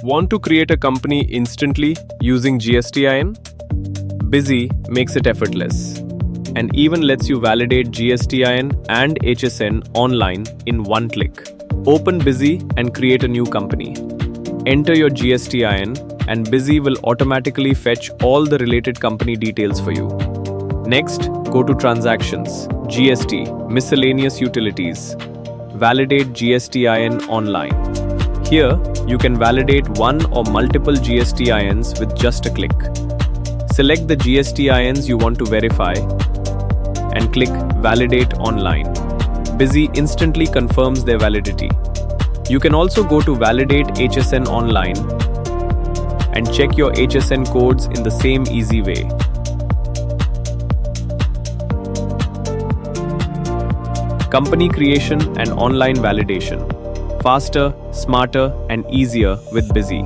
Want to create a company instantly using GSTIN? Busy makes it effortless and even lets you validate GSTIN and HSN online in one click. Open Busy and create a new company. Enter your GSTIN and Busy will automatically fetch all the related company details for you. Next, go to Transactions, GST, Miscellaneous Utilities. Validate GSTIN online. Here, you can validate one or multiple GSTINs with just a click. Select the GSTINs you want to verify and click Validate Online. Busy instantly confirms their validity. You can also go to Validate HSN online and check your HSN codes in the same easy way. Company creation and online validation. Faster, smarter, and easier with Busy.